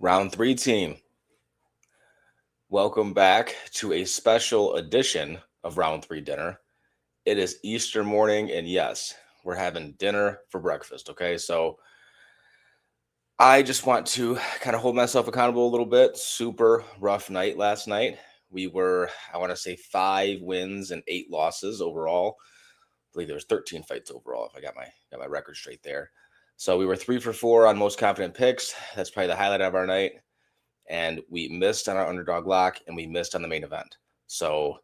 Round three team, welcome back to a special edition of Round Three Dinner. It is Easter morning, and yes, we're having dinner for breakfast. Okay, so I just want to kind of hold myself accountable a little bit. Super rough night last night. We were, I want to say, 5 wins and 8 losses overall. I believe there was 13 fights overall, if I got my record straight there. So we were 3 for 4 on most confident picks. That's probably the highlight of our night. And we missed on our underdog lock, and we missed on the main event. So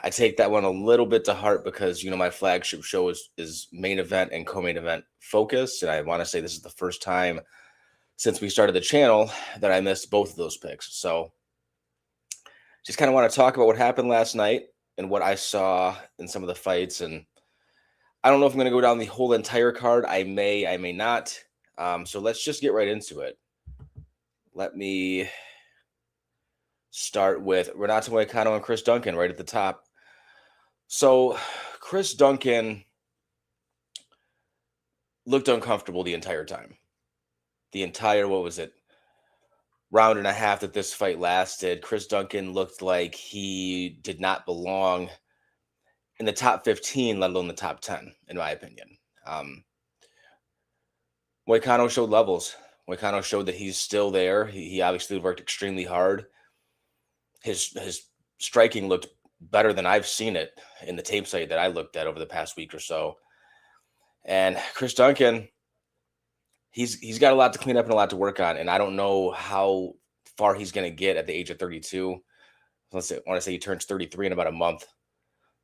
I take that one a little bit to heart because my flagship show is main event and co-main event focused, and I want to say this is the first time since we started the channel that I missed both of those picks. So just kind of want to talk about what happened last night and what I saw in some of the fights. And I don't know if I'm going to go down the whole entire card. I may not. So let's just get right into it. Let me start with Renato Moicano and Chris Duncan right at the top. So Chris Duncan looked uncomfortable the entire time. The entire, round and a half that this fight lasted, Chris Duncan looked like he did not belong in the top 15, let alone the top 10, in my opinion. Moicano showed levels. Moicano showed that he's still there. He obviously worked extremely hard. His striking looked better than I've seen it in the tape site that I looked at over the past week or so. And Chris Duncan, he's got a lot to clean up and a lot to work on. And I don't know how far he's going to get at the age of 32. I want to say he turns 33 in about a month.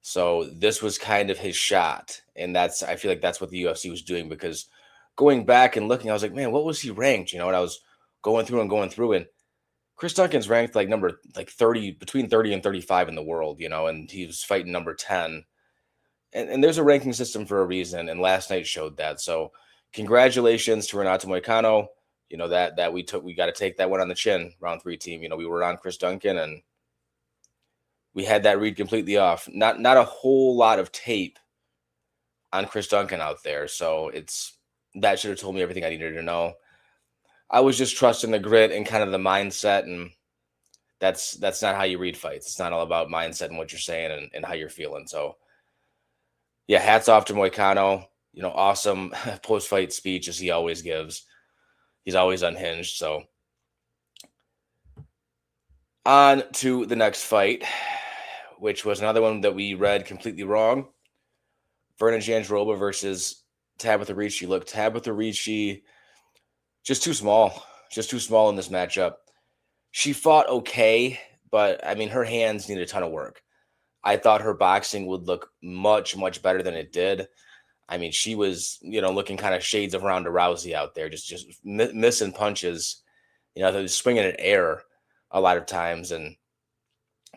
So this was kind of his shot. And I feel like that's what the UFC was doing, because going back and looking, I was like, man, what was he ranked? And I was going through and Chris Duncan's ranked like number 30, between 30 and 35 in the world, and he was fighting number 10. And there's a ranking system for a reason, and last night showed that. So congratulations to Renato Moicano. That we got to take that one on the chin, round three team. We were on Chris Duncan, and we had that read completely off. Not a whole lot of tape on Chris Duncan out there. So that should have told me everything I needed to know. I was just trusting the grit and kind of the mindset, and that's not how you read fights. It's not all about mindset and what you're saying and how you're feeling. So yeah, hats off to Moicano. Awesome post-fight speech as he always gives. He's always unhinged. So on to the next fight, which was another one that we read completely wrong. Vernon Jandiroba versus Tabitha Ricci. Look, Tabitha Ricci, just too small in this matchup. She fought okay, but I mean, her hands need a ton of work. I thought her boxing would look much, much better than it did. I mean, she was, looking kind of shades of Ronda Rousey out there, just missing punches. They was swinging at air a lot of times, and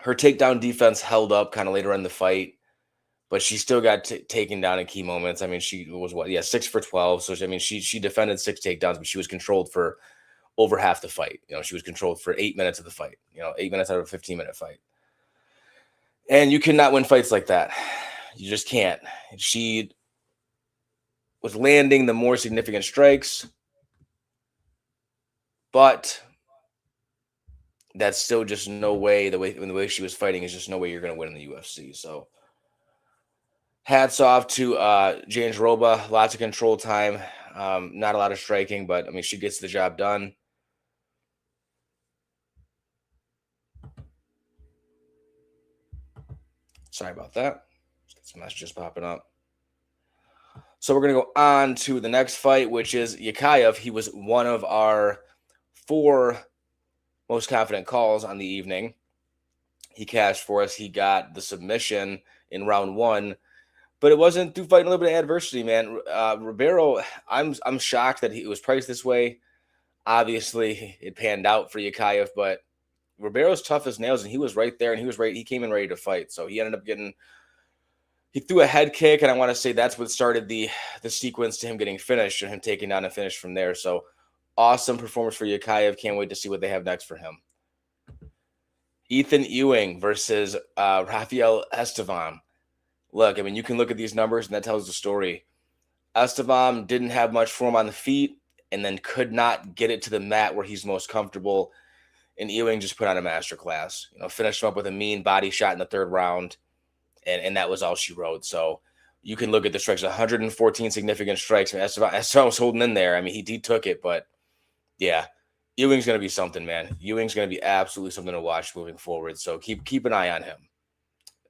her takedown defense held up kind of later in the fight, but she still got taken down in key moments. I mean, she was 6 for 12. So I mean, she defended 6 takedowns, but she was controlled for over half the fight. She was controlled for 8 minutes of the fight. 8 minutes out of a 15-minute fight. And you cannot win fights like that. You just can't. She was landing the more significant strikes, but that's still just no way. The way she was fighting is just no way you're going to win in the UFC. So hats off to Jandiroba. Lots of control time. Not a lot of striking, but I mean, she gets the job done. Sorry about that. Got some messages popping up. So we're going to go on to the next fight, which is Yakayev. He was one of our 4 most confident calls on the evening. He cashed for us. He got the submission in round 1, but it wasn't through fighting a little bit of adversity, man. Ribeiro, I'm shocked that he was priced this way. Obviously, it panned out for Yakayev, but Ribeiro's tough as nails, and he was right there, and he came in ready to fight. So he ended up he threw a head kick, and I want to say that's what started the sequence to him getting finished and him taking down and finished from there. So awesome performance for Yakayev. Can't wait to see what they have next for him. Ethan Ewing versus Rafael Estevam. Look, I mean, you can look at these numbers, and that tells the story. Estevam didn't have much for him on the feet. and then could not get it to the mat where he's most comfortable. And Ewing just put on a masterclass. Finished him up with a mean body shot in the third round, and that was all she wrote. So you can look at the strikes, 114 significant strikes. I mean, Esteban was holding in there. I mean, he took it, but yeah, Ewing's going to be something, man. Ewing's going to be absolutely something to watch moving forward. So keep an eye on him.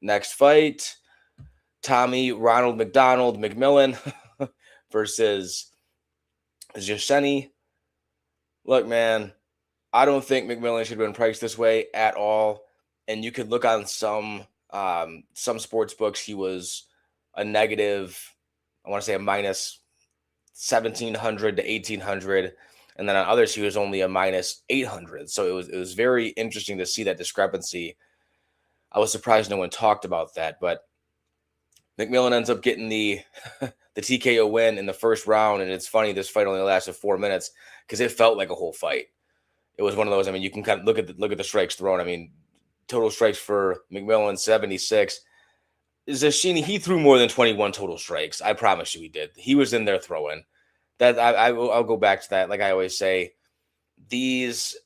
Next fight, Tommy Ronald McDonald McMillan versus Jaseni. Look, man, I don't think McMillan should have been priced this way at all. And you could look on some sports books, he was a negative, I want to say a minus 1,700 to 1,800. And then on others, he was only a minus 800. So it was very interesting to see that discrepancy. I was surprised no one talked about that, but McMillan ends up getting the TKO win in the first round. And it's funny, this fight only lasted 4 minutes because it felt like a whole fight. It was one of those, I mean, you can kind of look at the strikes thrown. I mean, total strikes for McMillan, 76. Zashini, he threw more than 21 total strikes. I promise you he did. He was in there throwing. That I'll go back to that. Like I always say, these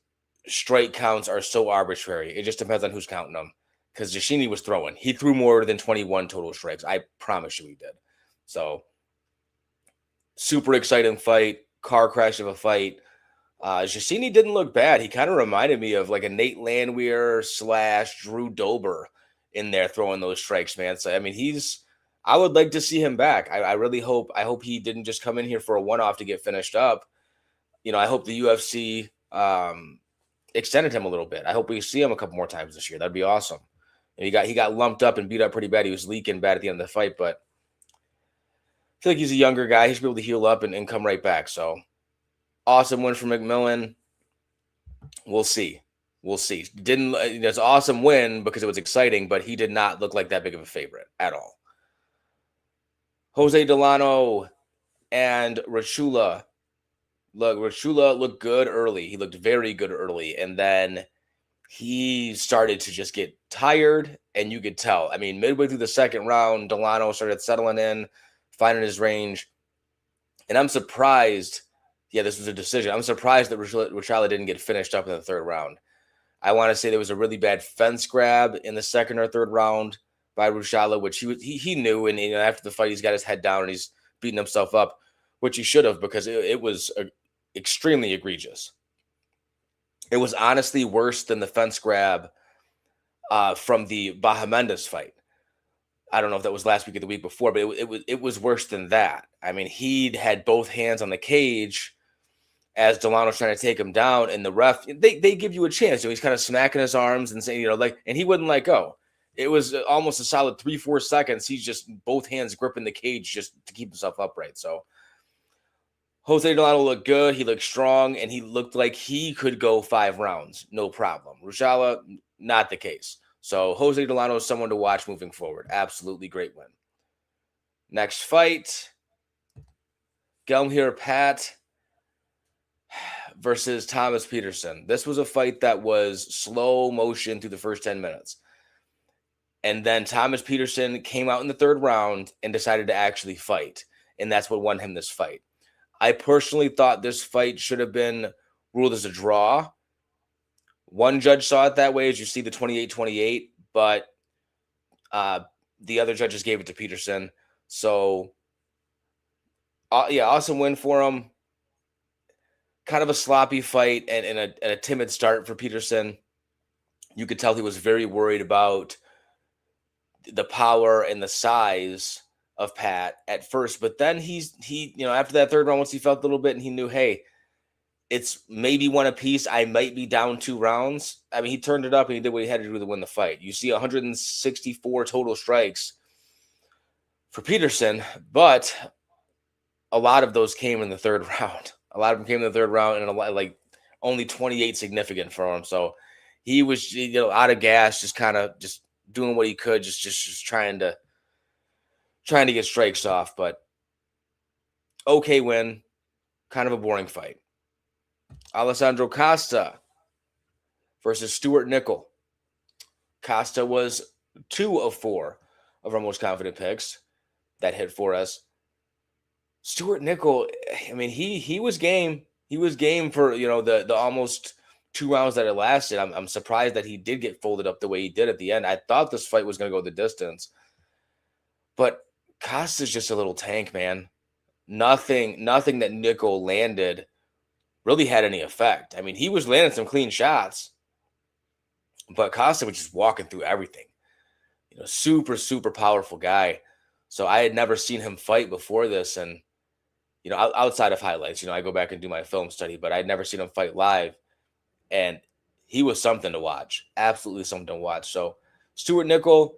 strike counts are so arbitrary. It just depends on who's counting them. Because Zashini was throwing. He threw more than 21 total strikes. I promise you he did. So, super exciting fight. Car crash of a fight. Jasini didn't look bad. He kind of reminded me of like a Nate Landwehr / Drew Dober in there throwing those strikes, man. So, I mean, I would like to see him back. I really hope he didn't just come in here for a one-off to get finished up. I hope the UFC extended him a little bit. I hope we see him a couple more times this year. That'd be awesome. And he got lumped up and beat up pretty bad. He was leaking bad at the end of the fight, but I feel like he's a younger guy. He should be able to heal up and come right back. So, awesome win for McMillan. We'll see. It's an awesome win because it was exciting, but he did not look like that big of a favorite at all. Jose Delano and Rachula. Look, Rachula looked good early. He looked very good early. And then he started to just get tired, and you could tell. I mean, midway through the second round, Delano started settling in, finding his range. And I'm surprised. Yeah, this was a decision. I'm surprised that Rachula didn't get finished up in the third round. I want to say there was a really bad fence grab in the second or third round by Rachula, which he knew. And after the fight, he's got his head down and he's beating himself up, which he should have, because it was extremely egregious. It was honestly worse than the fence grab from the Bahamondes fight. I don't know if that was last week or the week before, but it was worse than that. I mean, he'd had both hands on the cage as Delano's trying to take him down, and the ref, they give you a chance. He's kind of smacking his arms and saying, and he wouldn't let go. It was almost a solid 3-4 seconds. He's just both hands gripping the cage just to keep himself upright. So Jose Delano looked good. He looked strong, and he looked like he could go 5 rounds. No problem. Rachula, not the case. So Jose Delano is someone to watch moving forward. Absolutely great win. Next fight, Gelmir Pat versus Thomas Peterson. This was a fight that was slow motion through the first 10 minutes. And then Thomas Peterson came out in the third round and decided to actually fight. And that's what won him this fight. I personally thought this fight should have been ruled as a draw. One judge saw it that way, as you see the 28-28, but the other judges gave it to Peterson. So, awesome win for him. Kind of a sloppy fight and a timid start for Peterson. You could tell he was very worried about the power and the size of Pat at first, but then he after that third round, once he felt a little bit and he knew, hey, it's maybe one apiece, I might be down 2 rounds. I mean, he turned it up and he did what he had to do to win the fight. You see 164 total strikes for Peterson, but a lot of those came in the third round. A lot of them came in the third round, and a lot, like only 28 significant for him. So he was, out of gas, just kind of just doing what he could, just trying to get strikes off. But okay win, kind of a boring fight. Alessandro Costa versus Stuart Nickel. Costa was 2 of 4 of our most confident picks that hit for us. Stuart Nickel, I mean, he was game. he was game for, the almost 2 rounds that it lasted. I'm surprised that he did get folded up the way he did at the end. I thought this fight was going to go the distance, but Costa's just a little tank, man. Nothing that Nickel landed really had any effect. I mean, he was landing some clean shots, but Costa was just walking through everything. Super, super powerful guy. So I had never seen him fight before this. And, outside of highlights, I go back and do my film study, but I'd never seen him fight live. And he was something to watch. Absolutely something to watch. So Stuart Nickel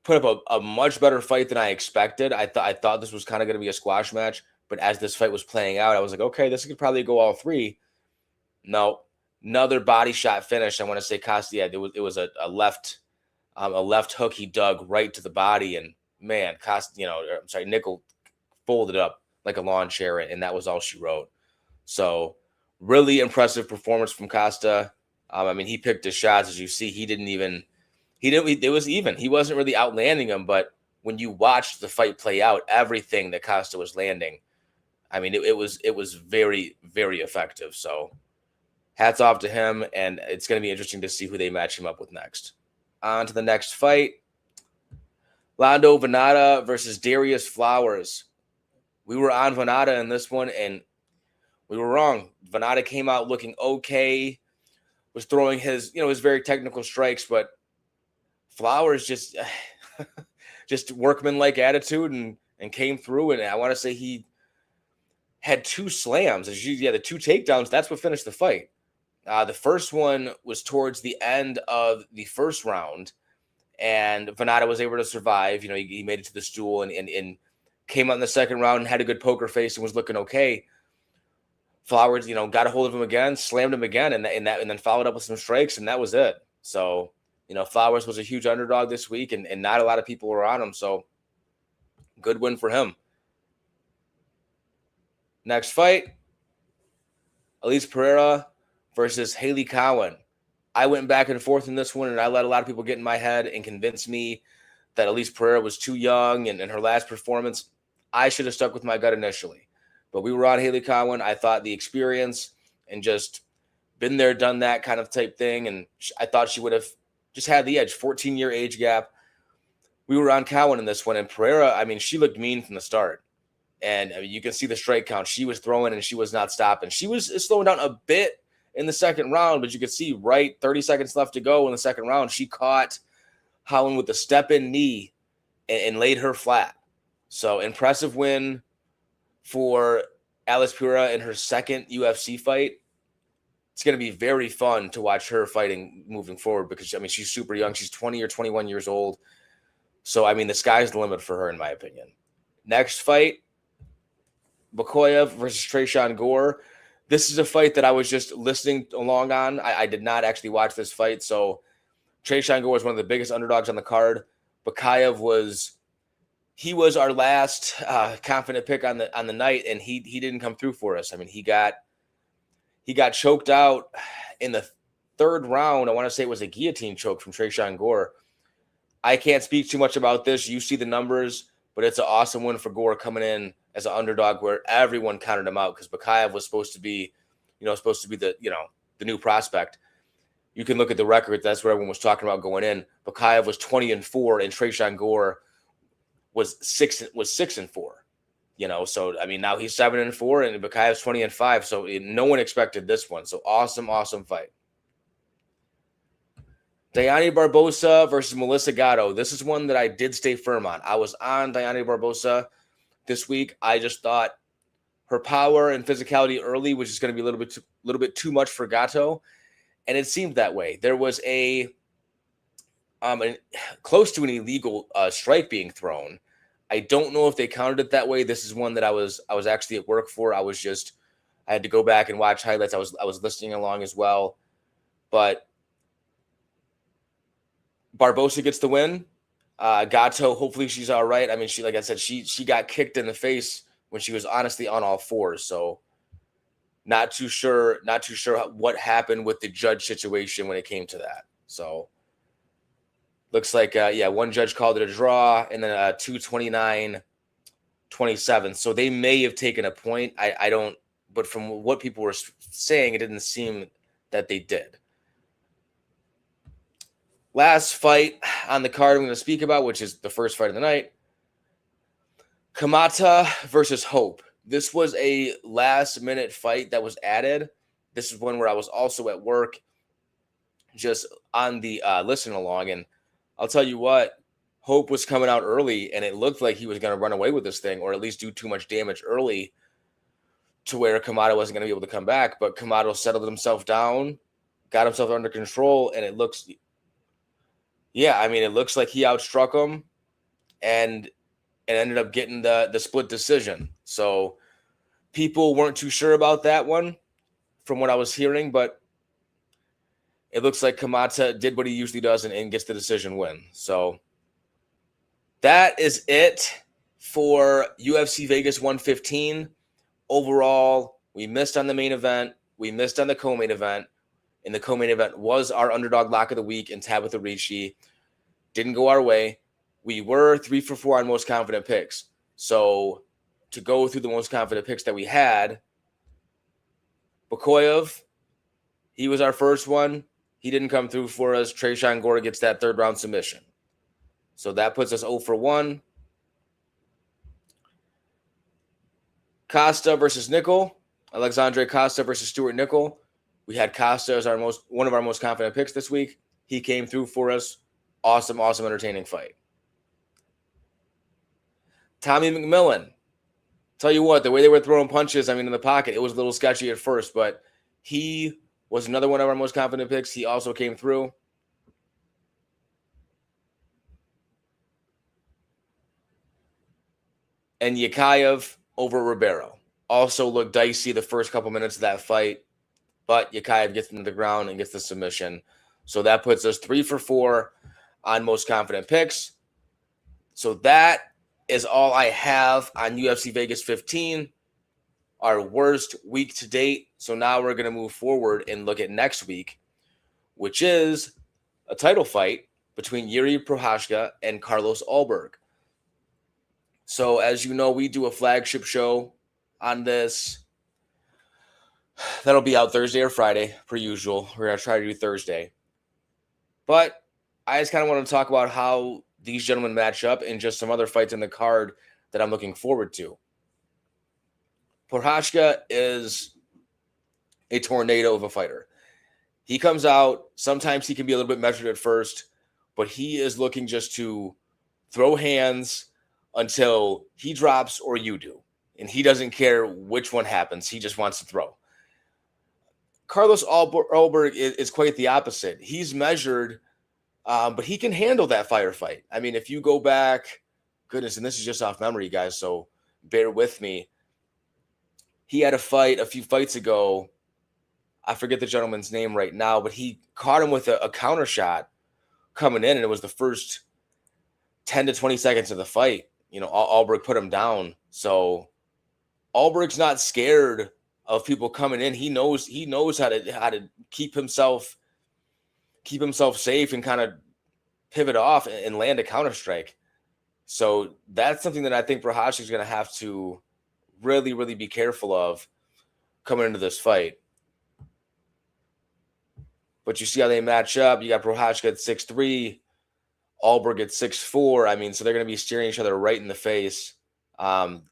put up a much better fight than I expected. I thought this was kind of going to be a squash match. But as this fight was playing out, I was like, okay, this could probably go all three. No, another body shot finish. I want to say Costa, yeah, it was a left hook he dug right to the body, and man, Nickel folded up like a lawn chair, and that was all she wrote. So really impressive performance from Costa. I mean, he picked his shots, as you see. It was even. He wasn't really outlanding him, but when you watched the fight play out, everything that Costa was landing, I mean, it was very, very effective. So hats off to him, and it's going to be interesting to see who they match him up with next. On to the next fight. Lando Venata versus Darius Flowers. We were on Venata in this one, and we were wrong. Venata came out looking okay, was throwing his very technical strikes, but Flowers just workman-like attitude and came through, and I want to say he had 2 slams. The 2 takedowns, that's what finished the fight. The first one was towards the end of the first round, and Venata was able to survive. He made it to the stool and came out in the second round and had a good poker face and was looking okay. Flowers, got a hold of him again, slammed him again, and then followed up with some strikes, and that was it. So, Flowers was a huge underdog this week, and not a lot of people were on him. So, good win for him. Next fight, Elise Pereira versus Haley Cowan. I went back and forth in this one, and I let a lot of people get in my head and convince me that Elise Pereira was too young and in her last performance. I should have stuck with my gut initially. But we were on Haley Cowan. I thought the experience and just been there, done that kind of type thing, and I thought she would have just had the edge. 14-year age gap. We were on Cowan in this one, and Pereira, I mean, she looked mean from the start. And I mean, you can see the strike count. She was throwing, and she was not stopping. She was slowing down a bit in the second round, but you could see 30 seconds left to go in the second round. She caught Cowan with a step-in knee and laid her flat. So impressive win for Alice Pereira in her second UFC fight. It's going to be very fun to watch her fighting moving forward because, I mean, she's super young. She's 20 or 21 years old. So, I mean, the sky's the limit for her, in my opinion. Next fight, Bakoyev versus Tresean Gore. This is a fight that I was just listening along on. I did not actually watch this fight. So, Tresean Gore was one of the biggest underdogs on the card. Bakoyev was our last confident pick on the night, and he didn't come through for us. I mean, he got choked out in the third round. I want to say it was a guillotine choke from Tresean Gore. I can't speak too much about this. You see the numbers, but it's an awesome win for Gore coming in as an underdog where everyone counted him out because Bakoyev was supposed to be the new prospect. You can look at the record. That's what everyone was talking about going in. Bakoyev was 20-4, and Tresean Gore was 6-4. So I mean, now he's 7-4, and Bakayev's 20-5. So no one expected this one. So awesome fight. Diane Barbosa versus Melissa Gatto. This is one that I did stay firm on. I was on Diane Barbosa this week. I just thought her power and physicality early was just going to be a little bit too much for Gatto, and it seemed that way. There was close to an illegal strike being thrown. I don't know if they counted it that way. This is one that I was actually at work for. I had to go back and watch highlights. I was listening along as well, but Barbosa gets the win. Gatto, hopefully she's all right. I mean, like I said, she got kicked in the face when she was honestly on all fours. So not too sure what happened with the judge situation when it came to that. So looks like, one judge called it a draw and then 229-27. So they may have taken a point. I don't but from what people were saying, it didn't seem that they did. Last fight on the card I'm going to speak about, which is the first fight of the night, Kamata versus Hope. This was a last-minute fight that was added. This is one where I was also at work, just on the listening along, and I'll tell you what, Hope was coming out early, and it looked like he was going to run away with this thing, or at least do too much damage early to where Kamata wasn't going to be able to come back. But Kamata settled himself down, got himself under control, and it looks like he outstruck him, and ended up getting the split decision. So people weren't too sure about that one from what I was hearing, but it looks like Kamata did what he usually does and gets the decision win. So that is it for UFC Vegas 115. Overall, we missed on the main event. We missed on the co-main event. And the co-main event was our underdog lock of the week in Tabitha Ricci. Didn't go our way. We were 3 for 4 on most confident picks. So to go through the most confident picks that we had, Bakoyev, he was our first one. He didn't come through for us. Tresean Gore gets that third round submission. So that puts us 0 for 1. Costa versus Nickel. Alexandre Costa versus Stuart Nickel. We had Costa as one of our most confident picks this week. He came through for us. Awesome, entertaining fight. Tommy McMillan. Tell you what, the way they were throwing punches, in the pocket, it was a little sketchy at first, but he was another one of our most confident picks. He also came through. And Yakayev over Ribeiro. Also looked dicey the first couple minutes of that fight, but Yakayev gets into the ground and gets the submission. So that puts us 3 for 4 on most confident picks. So that is all I have on UFC Vegas 15, our worst week to date. So now we're going to move forward and look at next week, which is a title fight between Yuri Procházka and Carlos Ulberg. So as you know, we do a flagship show on this. That'll be out Thursday or Friday, per usual. We're going to try to do Thursday. But I just kind of want to talk about how these gentlemen match up and just some other fights in the card that I'm looking forward to. Procházka is a tornado of a fighter. He comes out. Sometimes he can be a little bit measured at first, but he is looking just to throw hands until he drops or you do. And he doesn't care which one happens. He just wants to throw. Carlos Ulberg is quite the opposite. He's measured, but he can handle that firefight. If you go back, goodness, and this is just off memory, guys, so bear with me. He had a fight a few fights ago. I forget the gentleman's name right now, but he caught him with a counter shot coming in, and it was the first 10 to 20 seconds of the fight. Ulberg put him down. So Ulberg's not scared of people coming in. He knows how to keep himself safe and kind of pivot off and land a counter strike. So that's something that I think Procházka is going to have to really, really be careful of coming into this fight. But you see how they match up. You got Procházka at 6'3", Ulberg at 6'4". So they're going to be staring each other right in the face.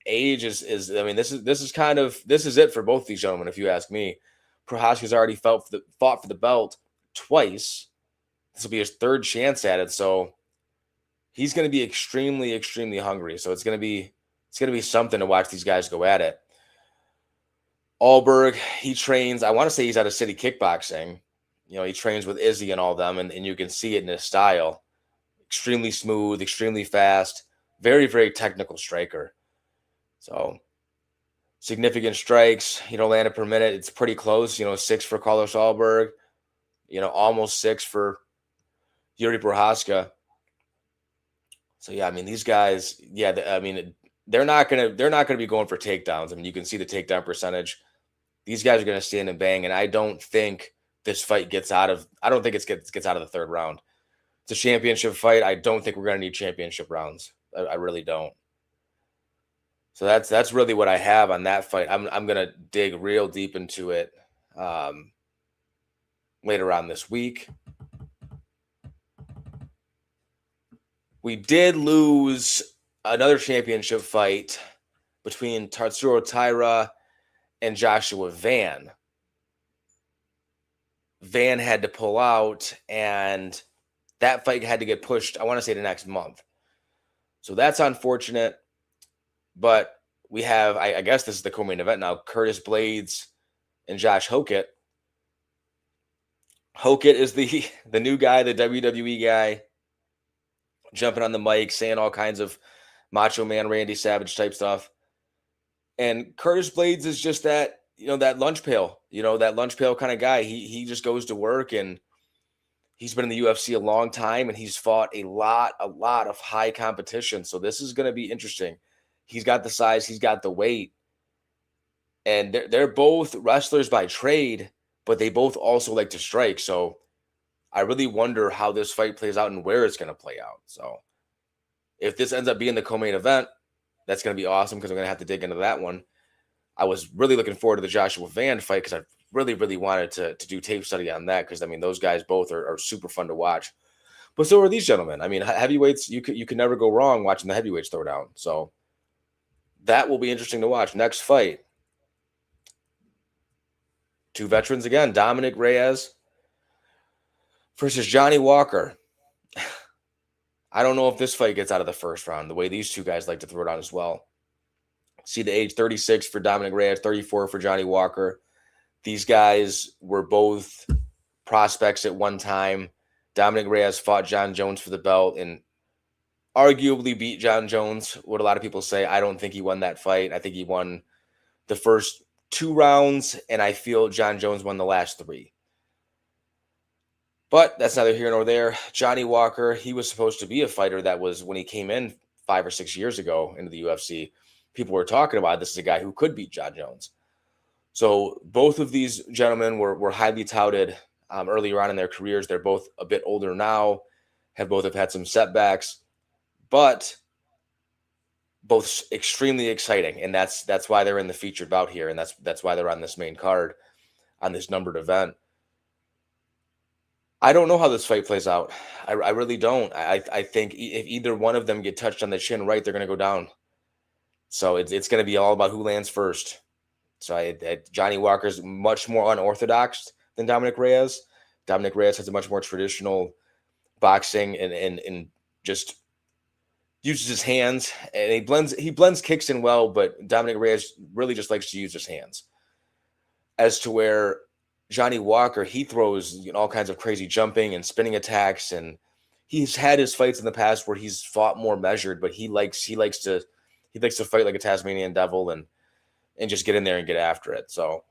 Age is this is it for both these gentlemen, if you ask me. Procházka's already fought for the belt twice. This will be his third chance at it, so he's going to be extremely, extremely hungry. So it's going to be something to watch these guys go at it. Ulberg, he trains. I want to say he's out of City Kickboxing. He trains with Izzy and all them, and you can see it in his style. Extremely smooth, extremely fast, very, very technical striker. So significant strikes, landed per minute. It's pretty close, 6 for Carlos Ulberg, almost 6 for Yuri Procházka. So yeah, these guys, they're not gonna be going for takedowns. You can see the takedown percentage. These guys are gonna stand and bang, and I don't think this fight gets out of the third round. It's a championship fight. I don't think we're gonna need championship rounds. I really don't. So that's really what I have on that fight. I'm gonna dig real deep into it um, later on this week. We did lose another championship fight between Tatsuro Taira and Joshua Van. Van had to pull out, and that fight had to get pushed, I want to say, the next month. So that's unfortunate. But we have, I guess this is the co-main event now, Curtis Blades and Josh Hokett. Hokett is the new guy, the WWE guy, jumping on the mic, saying all kinds of Macho Man, Randy Savage type stuff. And Curtis Blades is just that, that lunch pail, that lunch pail kind of guy. He just goes to work, and he's been in the UFC a long time, and he's fought a lot of high competition. So this is going to be interesting. He's got the size, he's got the weight, and they're both wrestlers by trade, but they both also like to strike. So I really wonder how this fight plays out and where it's going to play out. So if this ends up being the co-main event, that's going to be awesome because I'm going to have to dig into that one. I was really looking forward to the Joshua Van fight because I really wanted to do tape study on that because, I mean, those guys both are super fun to watch. But so are these gentlemen. I mean, heavyweights, you can never go wrong watching the heavyweights throw down. So that will be interesting to watch. Next fight. Two veterans again, Dominic Reyes versus Johnny Walker. I don't know if this fight gets out of the first round, the way these two guys like to throw down as well. See the age, 36 for Dominic Reyes, 34 for Johnny Walker. These guys were both prospects at one time. Dominic Reyes fought John Jones for the belt and arguably beat John Jones, what a lot of people say. I don't think he won that fight. I think he won the first 2 rounds, and I feel John Jones won the last 3. But that's neither here nor there. Johnny Walker, he was supposed to be a fighter that was, when he came in 5 or 6 years ago into the UFC, people were talking about this is a guy who could beat John Jones. So both of these gentlemen were highly touted earlier on in their careers. They're both a bit older now, both have had some setbacks, but both extremely exciting. And that's why they're in the featured bout here. And that's why they're on this main card, on this numbered event. I don't know how this fight plays out. I really don't. I think if either one of them get touched on the chin right, they're going to go down. So it's going to be all about who lands first. So Johnny Walker's much more unorthodox than Dominic Reyes. Dominic Reyes has a much more traditional boxing and just uses his hands, and he blends kicks in well, but Dominic Reyes really just likes to use his hands. As to where Johnny Walker, he throws all kinds of crazy jumping and spinning attacks, and he's had his fights in the past where he's fought more measured, but he likes to fight like a Tasmanian devil and just get in there and get after it. So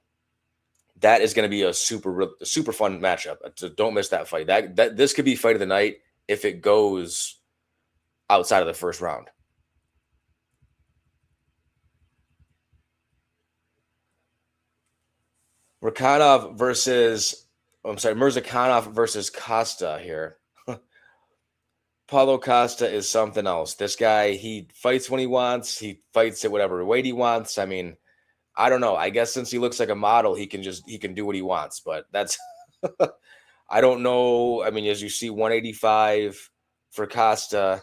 that is going to be a super fun matchup. So don't miss that fight. This could be fight of the night if it goes outside of the first round. Murzakanov versus Costa here. Paulo Costa is something else. This guy, he fights when he wants. He fights at whatever weight he wants. I mean, I don't know. I guess since he looks like a model, he can do what he wants. But that's I don't know. I mean, as you see, 185 for Costa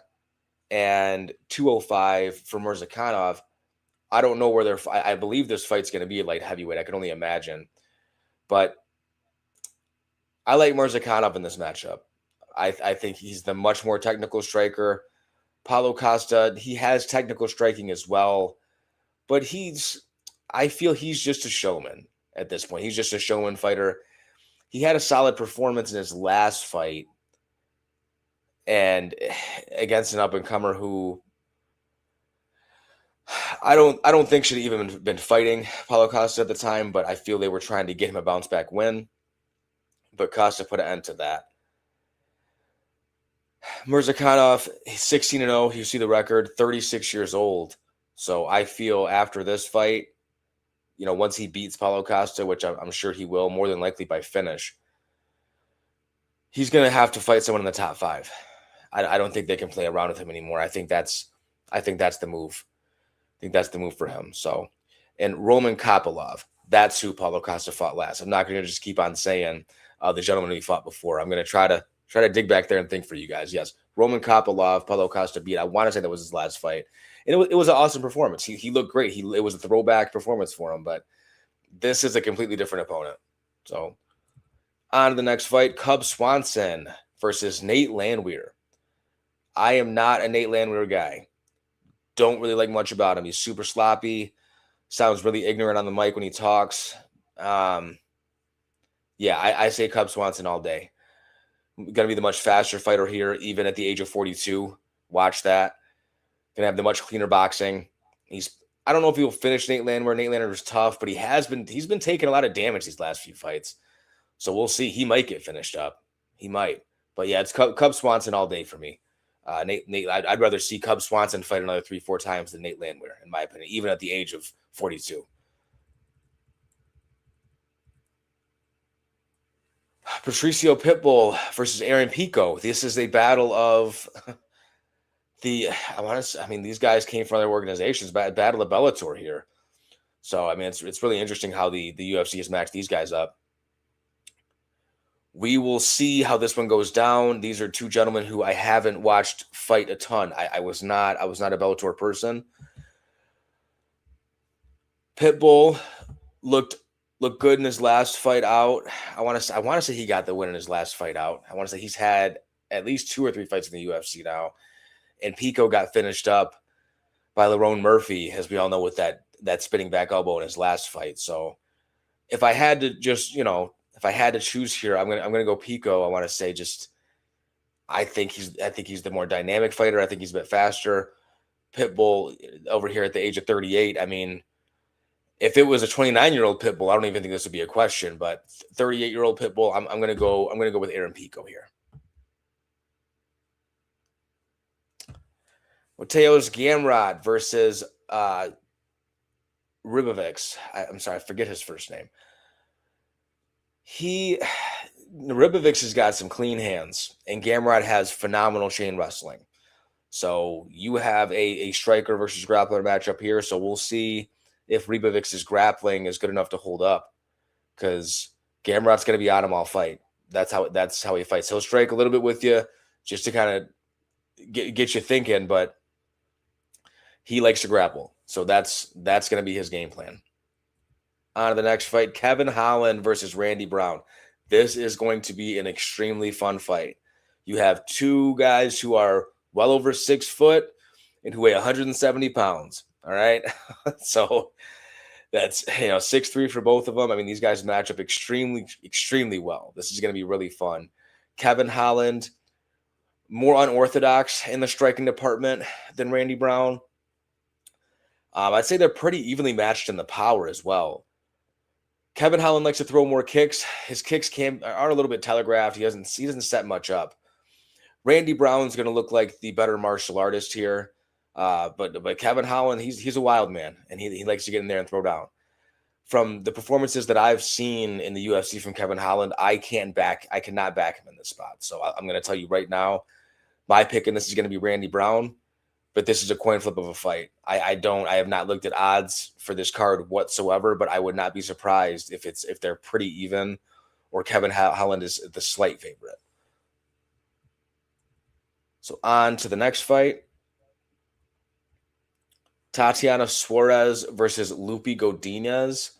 and 205 for Murzakanov. I don't know where I believe this fight's going to be at light heavyweight. I can only imagine. But I like Murzakanov in this matchup. I think he's the much more technical striker. Paulo Costa, he has technical striking as well, but I feel he's just a showman at this point. He's just a showman fighter. He had a solid performance in his last fight and against an up-and-comer who I don't think should have even been fighting Paulo Costa at the time, but I feel they were trying to get him a bounce-back win. But Costa put an end to that. Murzakanov, 16-0. You see the record, 36 years old. So I feel after this fight, once he beats Paulo Costa, which I'm sure he will, more than likely by finish, he's going to have to fight someone in the top 5. I don't think they can play around with him anymore. I think that's the move. think that's the move for him. So, and Roman Kopylov, that's who Paulo Costa fought last. I'm not going to just keep on saying the gentleman he fought before. I'm going to try to dig back there and think for you guys. Yes, Roman Kopylov, Paulo Costa beat. I want to say that was his last fight, and it was an awesome performance. He looked great. It was a throwback performance for him, but this is a completely different opponent. So, on to the next fight: Cub Swanson versus Nate Landwehr. I am not a Nate Landwehr guy. Don't really like much about him. He's super sloppy. Sounds really ignorant on the mic when he talks. Yeah, I say Cub Swanson all day. Going to be the much faster fighter here, even at the age of 42. Watch that. Going to have the much cleaner boxing. I don't know if he'll finish Nate Landwehr. Nate Landwehr is tough, but he's been taking a lot of damage these last few fights. So we'll see. He might get finished up. He might. But yeah, it's Cub Swanson all day for me. Nate, I'd rather see Cub Swanson fight another 3-4 times than Nate Landwehr, in my opinion, even at the age of 42. Patricio Pitbull versus Aaron Pico. This is a battle of these guys came from other organizations, battle of Bellator here. So, I mean, it's really interesting how the UFC has matched these guys up. We will see how this one goes down. These are two gentlemen who I haven't watched fight a ton. I was not a Bellator person. Pitbull looked good in his last fight out. I want to say he got the win in his last fight out. I want to say he's had at least 2 or 3 fights in the UFC now. And Pico got finished up by Lerone Murphy, as we all know, with that spinning back elbow in his last fight. So if I had to choose here, I'm gonna go Pico. I want to say I think he's the more dynamic fighter. I think he's a bit faster. Pitbull over here at the age of 38. I mean, if it was a 29-year-old Pitbull, I don't even think this would be a question. But 38-year-old Pitbull, I'm gonna go with Aaron Pico here. Mateusz Gamrot versus Ribovics. I'm sorry, I forget his first name. Ribovics has got some clean hands, and Gamrot has phenomenal chain wrestling. So you have a striker versus grappler matchup here. So we'll see if Ribovics' grappling is good enough to hold up, because Gamrot's going to be on him all fight. That's how he fights. He'll strike a little bit with you just to kind of get you thinking, but he likes to grapple. So that's going to be his game plan. On to the next fight, Kevin Holland versus Randy Brown. This is going to be an extremely fun fight. You have two guys who are well over 6 foot and who weigh 170 pounds. All right. So that's 6'3" for both of them. I mean, these guys match up extremely, extremely well. This is going to be really fun. Kevin Holland, more unorthodox in the striking department than Randy Brown. I'd say they're pretty evenly matched in the power as well. Kevin Holland likes to throw more kicks. His kicks are a little bit telegraphed. He doesn't set much up. Randy Brown's going to look like the better martial artist here. But Kevin Holland, he's a wild man, and he likes to get in there and throw down. From the performances that I've seen in the UFC from Kevin Holland, I cannot back him in this spot. So I'm going to tell you right now, my pick in this is going to be Randy Brown. But this is a coin flip of a fight. I have not looked at odds for this card whatsoever, but I would not be surprised if they're pretty even, or Kevin Holland is the slight favorite. So on to the next fight. Tatiana Suarez versus Lupi Godinez.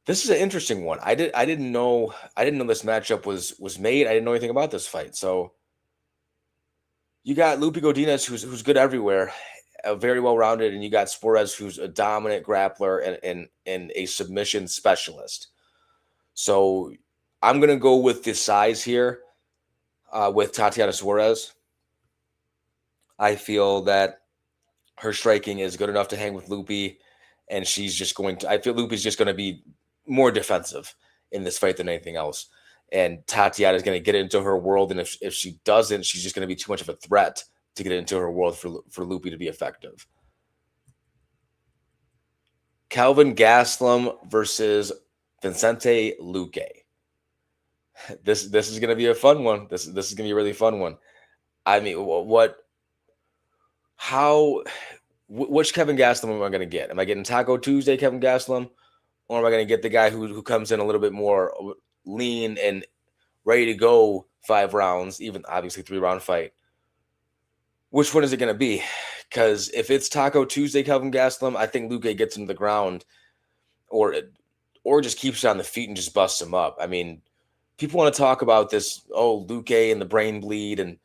This is an interesting one. I didn't know this matchup was made. I didn't know anything about this fight. So you got Lupi Godinez, who's good everywhere, very well-rounded, and you got Suarez, who's a dominant grappler and a submission specialist. So I'm going to go with the size here with Tatiana Suarez. I feel that her striking is good enough to hang with Lupi, and I feel Lupi's just going to be more defensive in this fight than anything else. And Tatiana is going to get into her world, and if she doesn't, she's just going to be too much of a threat to get into her world for Lupi to be effective. Kelvin Gastelum versus Vicente Luque. This is going to be a fun one. This is going to be a really fun one. I mean, what which Kevin Gastelum am I going to get? Am I getting Taco Tuesday Kevin Gastelum, or am I going to get the guy who comes in a little bit more lean and ready to go 5 rounds, even obviously 3-round fight? Which one is it going to be? Because if it's Taco Tuesday Kevin Gastelum, I think Luque gets him to the ground, or just keeps it on the feet and just busts him up. I mean, people want to talk about this, Luque and the brain bleed and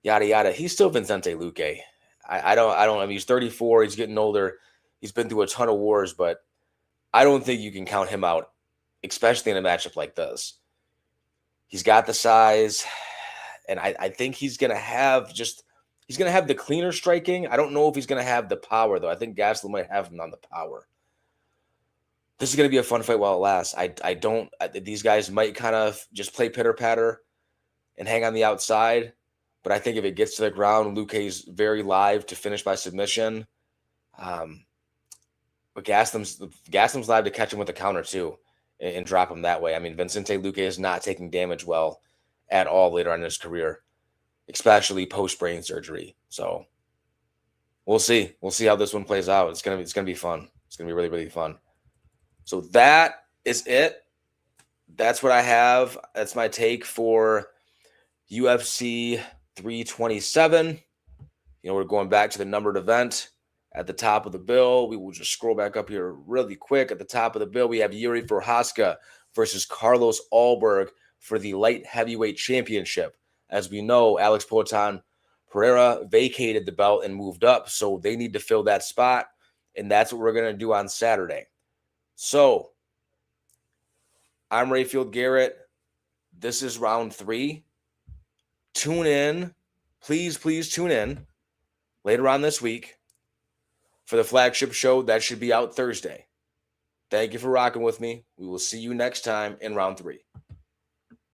yada yada. He's still Vincente Luque. I mean, he's 34, he's getting older, he's been through a ton of wars, but I don't think you can count him out, especially in a matchup like this. He's got the size, and I think he's gonna have the cleaner striking. I don't know if he's gonna have the power though. I think Gastelum might have him on the power. This is going to be a fun fight while it lasts. These guys might kind of just play pitter patter and hang on the outside. But I think if it gets to the ground, Luque's very live to finish by submission. But Gastelum's live to catch him with a counter too and drop him that way. I mean, Vincente Luque is not taking damage well at all later on in his career, especially post-brain surgery. So we'll see. We'll see how this one plays out. It's gonna be fun. It's gonna be really, really fun. So that is it. That's what I have. That's my take for UFC 327. We're going back to the numbered event at the top of the bill. We will just scroll back up here really quick. At the top of the bill, we have Yuri Procházka versus Carlos Ulberg for the light heavyweight championship. As we know, Alex Poatan Pereira vacated the belt and moved up, so they need to fill that spot, and that's what we're going to do on Saturday. So, I'm Rayfield Garrett. This is round 3. Tune in. Please tune in later on this week for the Flagship Show. That should be out Thursday. Thank you for rocking with me. We will see you next time in round 3.